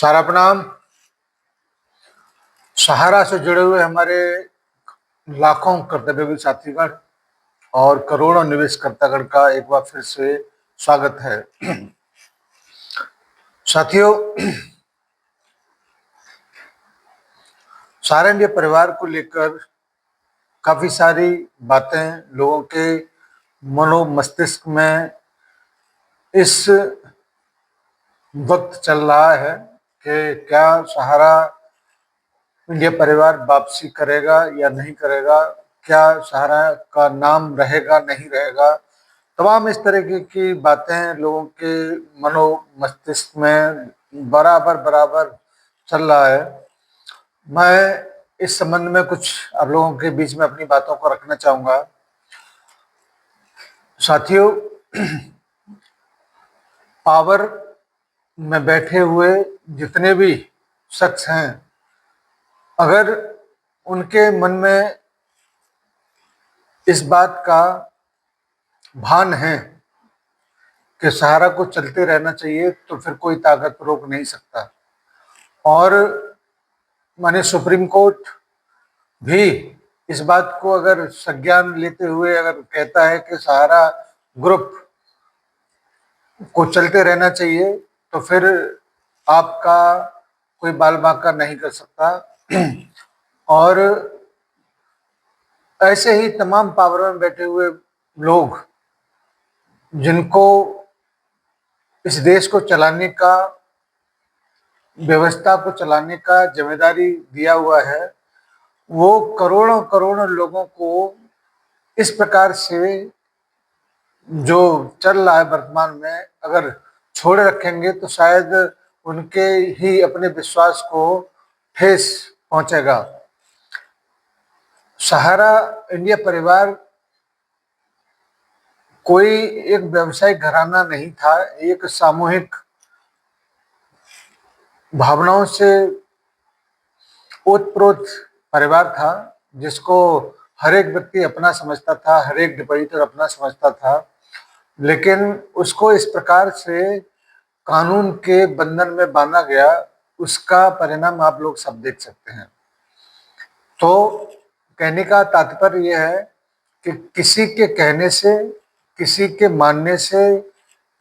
सारा प्रणाम। सहारा से जुड़े हुए हमारे लाखों कर्तव्यवीर साथीगण और करोड़ों निवेशकर्तागण का एक बार फिर से स्वागत है। साथियों, सहारा इंडिया परिवार को लेकर काफी सारी बातें लोगों के मनो मस्तिष्क में इस वक्त चल रहा है कि क्या सहारा इंडिया परिवार वापसी करेगा या नहीं करेगा, क्या सहारा का नाम रहेगा नहीं रहेगा। तमाम इस तरह की बातें लोगों के मनो मस्तिष्क में बराबर बराबर चल रहा है। मैं इस संबंध में कुछ आप लोगों के बीच में अपनी बातों को रखना चाहूंगा। साथियों, पावर में बैठे हुए जितने भी शख्स हैं, अगर उनके मन में इस बात का भान है कि सहारा को चलते रहना चाहिए, तो फिर कोई ताकत रोक नहीं सकता। और माने सुप्रीम कोर्ट भी इस बात को अगर संज्ञान लेते हुए अगर कहता है कि सहारा ग्रुप को चलते रहना चाहिए, तो फिर आपका कोई बाल बांका नहीं कर सकता। और ऐसे ही तमाम पावर में बैठे हुए लोग जिनको इस देश को चलाने का, व्यवस्था को चलाने का जिम्मेदारी दिया हुआ है, वो करोड़ों करोड़ों लोगों को इस प्रकार से जो चल रहा है वर्तमान में अगर छोड़े रखेंगे तो शायद उनके ही अपने विश्वास को ठेस पहुंचेगा। सहारा इंडिया परिवार कोई एक व्यवसायिक घराना नहीं था, एक सामूहिक भावनाओं से ओतप्रोत परिवार था, जिसको हर एक व्यक्ति अपना समझता था, हर एक डिपॉजिटर अपना समझता था। लेकिन उसको इस प्रकार से कानून के बंधन में बांधा गया, उसका परिणाम आप लोग सब देख सकते हैं। तो कहने का तात्पर्य यह है कि किसी के कहने से, किसी के मानने से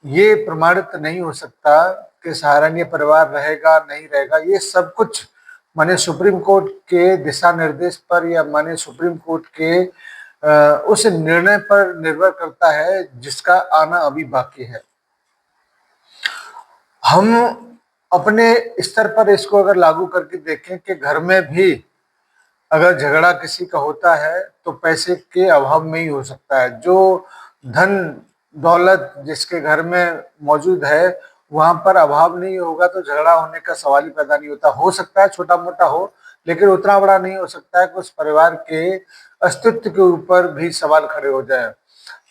ये प्रमाणित नहीं हो सकता कि सहारा इंडिया परिवार रहेगा नहीं रहेगा। ये सब कुछ माने सुप्रीम कोर्ट के दिशा निर्देश पर या माने सुप्रीम कोर्ट के उस निर्णय पर निर्भर करता है जिसका आना अभी बाकी है। हम अपने स्तर पर इसको अगर लागू करके देखें कि घर में भी अगर झगड़ा किसी का होता है तो पैसे के अभाव में ही हो सकता है। जो धन दौलत जिसके घर में मौजूद है, वहां पर अभाव नहीं होगा तो झगड़ा होने का सवाल ही पैदा नहीं होता। हो सकता है छोटा मोटा हो, लेकिन उतना बड़ा नहीं हो सकता है कि उस परिवार के अस्तित्व के ऊपर भी सवाल खड़े हो जाए।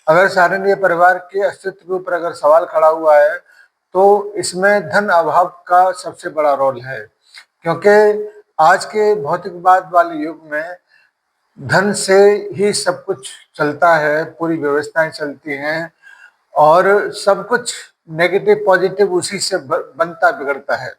अगर सहारा इंडिया परिवार के अस्तित्व के ऊपर अगर सवाल खड़ा हुआ है तो इसमें धन अभाव का सबसे बड़ा रोल है, क्योंकि आज के भौतिकवाद वाले युग में धन से ही सब कुछ चलता है, पूरी व्यवस्थाएं चलती हैं और सब कुछ नेगेटिव पॉजिटिव उसी से बनता बिगड़ता है।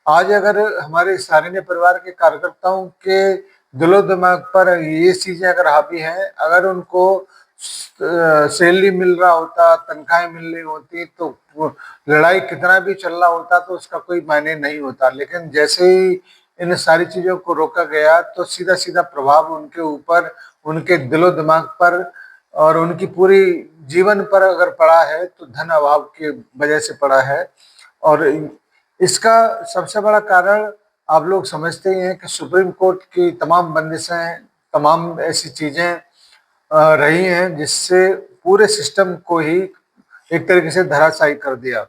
आज अगर हमारे सहारा इंडिया परिवार के कार्यकर्ताओं के दिलो दिमाग पर ये चीजें अगर हावी हैं, अगर उनको सैलरी मिल रहा होता, तनख्वाहें मिल रही होती, तो लड़ाई कितना भी चल रहा होता तो उसका कोई मायने नहीं होता। लेकिन जैसे ही इन सारी चीजों को रोका गया तो सीधा सीधा प्रभाव उनके ऊपर, उनके दिलो दिमाग पर और उनकी पूरी जीवन पर अगर पड़ा है तो धन अभाव की वजह से पड़ा है। और इसका सबसे बड़ा कारण आप लोग समझते ही हैं कि सुप्रीम कोर्ट की तमाम बंदिशें, तमाम ऐसी चीजें रही हैं जिससे पूरे सिस्टम को ही एक तरीके से धराशायी कर दिया।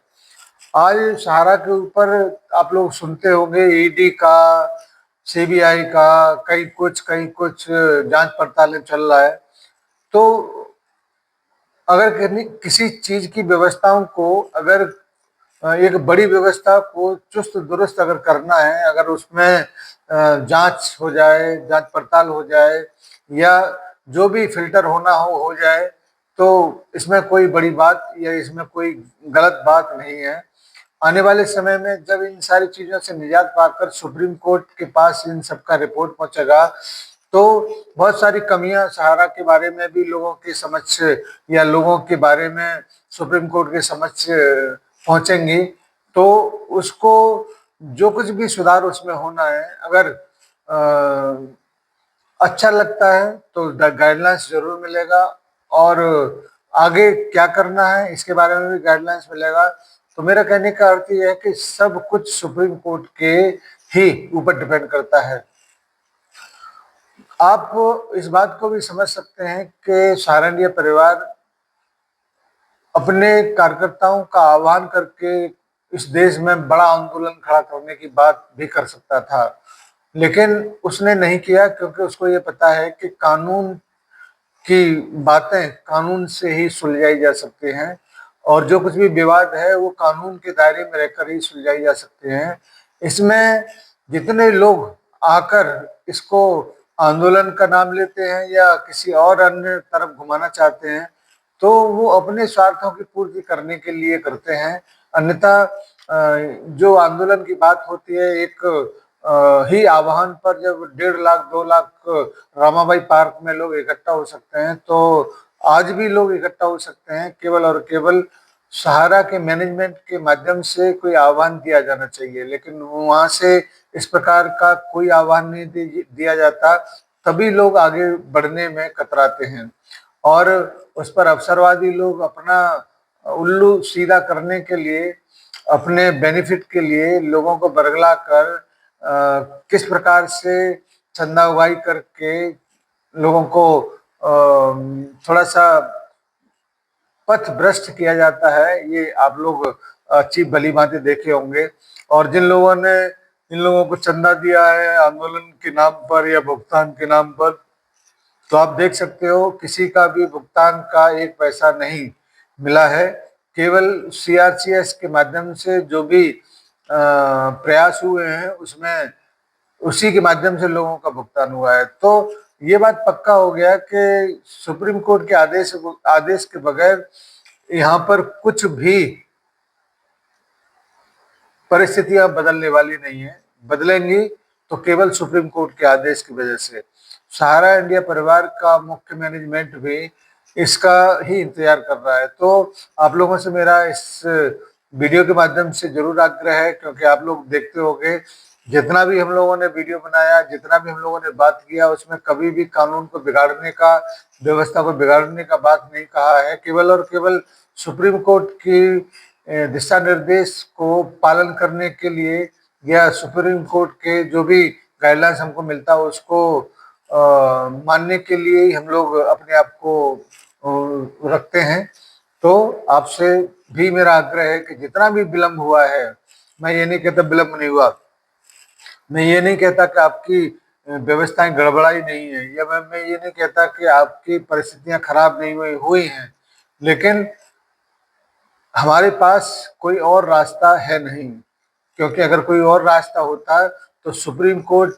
आज सहारा के ऊपर आप लोग सुनते होंगे ईडी का, सीबीआई का, कहीं कुछ जांच पड़ताल चल रहा है। तो अगर किसी चीज की व्यवस्थाओं को, अगर एक बड़ी व्यवस्था को चुस्त दुरुस्त अगर करना है, अगर उसमें जांच हो जाए, जांच पड़ताल हो जाए या जो भी फिल्टर होना हो जाए, तो इसमें कोई बड़ी बात या इसमें कोई गलत बात नहीं है। आने वाले समय में जब इन सारी चीजों से निजात पाकर सुप्रीम कोर्ट के पास इन सबका रिपोर्ट पहुंचेगा तो बहुत सारी कमियां सहारा के बारे में भी लोगों के समक्ष या लोगों के बारे में सुप्रीम कोर्ट के समक्ष पहुंचेंगी। तो उसको जो कुछ भी सुधार उसमें होना है, अगर अच्छा लगता है तो गाइडलाइंस जरूर मिलेगा, और आगे क्या करना है इसके बारे में भी गाइडलाइंस मिलेगा। तो मेरा कहने का अर्थ यह है कि सब कुछ सुप्रीम कोर्ट के ही ऊपर डिपेंड करता है। आप इस बात को भी समझ सकते हैं कि सहारा इंडिया परिवार अपने कार्यकर्ताओं का आह्वान करके इस देश में बड़ा आंदोलन खड़ा करने की बात भी कर सकता था, लेकिन उसने नहीं किया, क्योंकि उसको ये पता है कि कानून की बातें कानून से ही सुलझाई जा सकती हैं, और जो कुछ भी विवाद है वो कानून के दायरे में रहकर ही सुलझाई जा सकते हैं। इसमें जितने लोग आकर इसको आंदोलन का नाम लेते हैं या किसी और अन्य तरफ घुमाना चाहते हैं, तो वो अपने स्वार्थों की पूर्ति करने के लिए करते हैं। अन्यथा जो आंदोलन की बात होती है, एक ही आह्वान पर जब 1.5 लाख 2 लाख रामाबाई पार्क में लोग इकट्ठा हो सकते हैं, तो आज भी लोग इकट्ठा हो सकते हैं केवल और केवल सहारा के मैनेजमेंट के माध्यम से कोई आह्वान दिया जाना चाहिए। लेकिन वहां से इस प्रकार का कोई आह्वान नहीं दिया जाता, तभी लोग आगे बढ़ने में कतराते हैं, और उस पर अवसरवादी लोग अपना उल्लू सीधा करने के लिए, अपने बेनिफिट के लिए लोगों को बरगला कर किस प्रकार से चंदा उगाई करके लोगों को थोड़ा सा पथ भ्रष्ट किया जाता है, ये आप लोग अच्छी भली भांति देखे होंगे। और जिन लोगों ने इन लोगों को चंदा दिया है आंदोलन के नाम पर या भुगतान के नाम पर, तो आप देख सकते हो किसी का भी भुगतान का एक पैसा नहीं मिला है। केवल सीआरसीएस के माध्यम से जो भी प्रयास हुए हैं उसमें उसी के माध्यम से लोगों का भुगतान हुआ है। तो ये बात पक्का हो गया कि सुप्रीम कोर्ट के आदेश के बगैर यहाँ पर कुछ भी परिस्थितियां बदलने वाली नहीं है। बदलेंगी तो केवल सुप्रीम कोर्ट के आदेश की वजह से। सहारा इंडिया परिवार का मुख्य मैनेजमेंट भी इसका ही इंतजार कर रहा है। तो आप लोगों से मेरा इस वीडियो के माध्यम से जरूर आग्रह है, क्योंकि आप लोग देखते होंगे जितना भी हम लोगों ने वीडियो बनाया, जितना भी हम लोगों ने बात किया, उसमें कभी भी कानून को बिगाड़ने का, व्यवस्था को बिगाड़ने का बात नहीं कहा है। केवल और केवल सुप्रीम कोर्ट की दिशा निर्देश को पालन करने के लिए या सुप्रीम कोर्ट के जो भी गाइडलाइंस हमको मिलता है उसको मानने के लिए ही हम लोग अपने आप को रखते हैं। तो आपसे भी मेरा आग्रह है कि जितना भी विलम्ब हुआ है, मैं ये नहीं कहता विलम्ब नहीं हुआ, मैं ये नहीं कहता कि आपकी व्यवस्थाएं गड़बड़ाई नहीं है, या मैं ये नहीं कहता कि आपकी परिस्थितियां खराब नहीं हुई हैं, लेकिन हमारे पास कोई और रास्ता है नहीं। क्योंकि अगर कोई और रास्ता होता तो सुप्रीम कोर्ट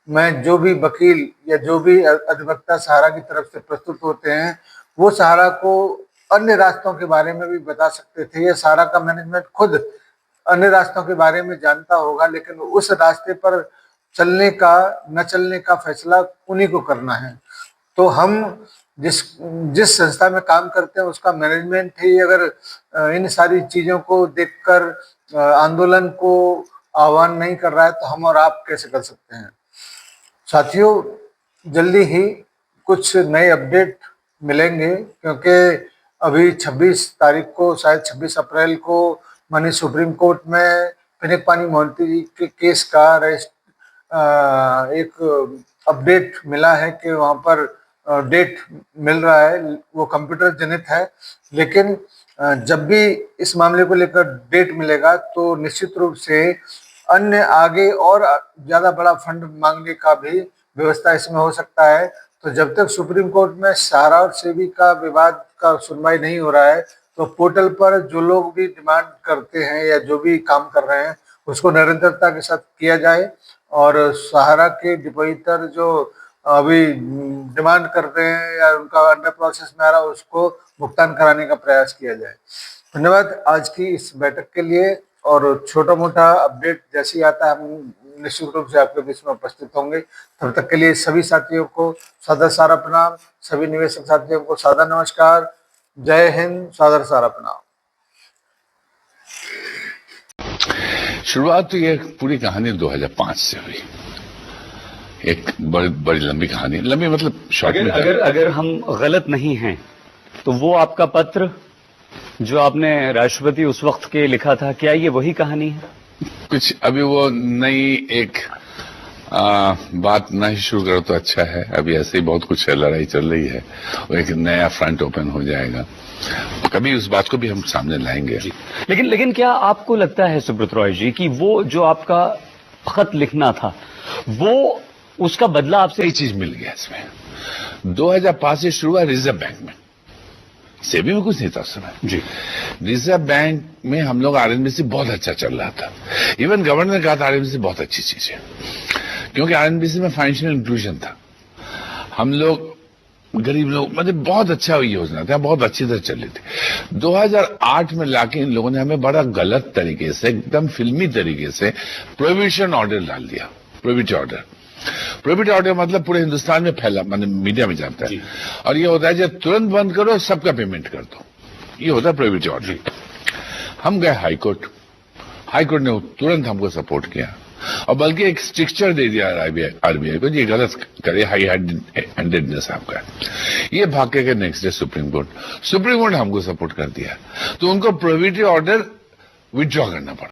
में जो भी वकील या जो भी अधिवक्ता सहारा की तरफ से प्रस्तुत होते हैं, वो सहारा को अन्य रास्तों के बारे में भी बता सकते थे, या सहारा का मैनेजमेंट खुद अन्य रास्तों के बारे में जानता होगा, लेकिन उस रास्ते पर चलने का न चलने का फैसला उन्हीं को करना है। तो हम जिस जिस संस्था में काम करते हैं उसका मैनेजमेंट ही अगर इन सारी चीजों को देखकर आंदोलन को आह्वान नहीं कर रहा है, तो हम और आप कैसे कर सकते हैं। साथियों, जल्दी ही कुछ नए अपडेट मिलेंगे, क्योंकि अभी 26 तारीख को, शायद 26 अप्रैल को माननीय सुप्रीम कोर्ट में पिनक पानी मोहंती जी के केस का एक अपडेट मिला है कि वहाँ पर डेट मिल रहा है, वो कंप्यूटर जनित है। लेकिन जब भी इस मामले को लेकर डेट मिलेगा तो निश्चित रूप से अन्य आगे और ज्यादा बड़ा फंड मांगने का भी व्यवस्था इसमें हो सकता है। तो जब तक सुप्रीम कोर्ट में सहारा और सेबी का विवाद का सुनवाई नहीं हो रहा है, तो पोर्टल पर जो लोग भी डिमांड करते हैं या जो भी काम कर रहे हैं उसको निरंतरता के साथ किया जाए, और सहारा के डिपोजिटर जो अभी डिमांड कर रहे हैं या उनका अंडर प्रोसेस में आ रहा है उसको भुगतान कराने का प्रयास किया जाए। धन्यवाद आज की इस बैठक के लिए, और छोटा मोटा अपडेट जैसे ही आता है हम निश्चित रूप से आपके बीच में उपस्थित होंगे। तब तक के लिए सभी साथियों को सादर सारा प्रणाम, सभी निवेशक साथियों को सादर नमस्कार। जय हिंद, सादर सारा प्रणाम। शुरुआत तो ये पूरी कहानी 2005 से हुई। एक बड़ी लंबी कहानी, लंबी मतलब शॉर्ट में। अगर हम गलत नहीं हैं तो वो आपका पत्र जो आपने राष्ट्रपति उस वक्त के लिखा था, क्या ये वही कहानी है? कुछ अभी वो नई एक बात नहीं शुरू करो तो अच्छा है। अभी ऐसे ही बहुत कुछ लड़ाई चल रही है, वो एक नया फ्रंट ओपन हो जाएगा, कभी उस बात को भी हम सामने लाएंगे। लेकिन क्या आपको लगता है सुब्रत रॉय जी कि वो जो आपका खत लिखना था वो उसका बदला आपसे कई चीज मिल गया इसमें। 2005 से शुरू हुआ रिजर्व बैंक में, सेबी में कुछ नहीं था उस समय जी। रिजर्व बैंक में हम लोग आरएनबीसी बहुत अच्छा चल रहा था। इवन गवर्नर ने कहा था आरएनबीसी बहुत अच्छी चीज है, क्योंकि आरएनबीसी में फाइनेंशियल इंक्लूजन था। हम लोग गरीब लोग, मतलब बहुत अच्छा योजना था, बहुत अच्छी तरह चल रही थी। 2008 में लाके इन लोगों ने हमें बड़ा गलत तरीके से, एकदम फिल्मी तरीके से प्रोहिबिशन ऑर्डर डाल दिया। प्रोहिबिट ऑर्डर मतलब पूरे हिंदुस्तान में फैला, मतलब मीडिया में जानता है, और ये होता है जब तुरंत बंद करो सबका पेमेंट कर दो, ये होता है प्रोहिबिट ऑर्डर। हम गए हाईकोर्ट ने तुरंत हमको सपोर्ट किया और बल्कि एक स्ट्रिक्चर दे दिया आरबीआई को, ये गलत करे, हाई हैंडेडनेस आपका। ये भाग के नेक्स्ट डे सुप्रीम कोर्ट ने हमको सपोर्ट कर दिया, तो उनको प्रोहिबिट ऑर्डर विथड्रॉ करना पड़ा।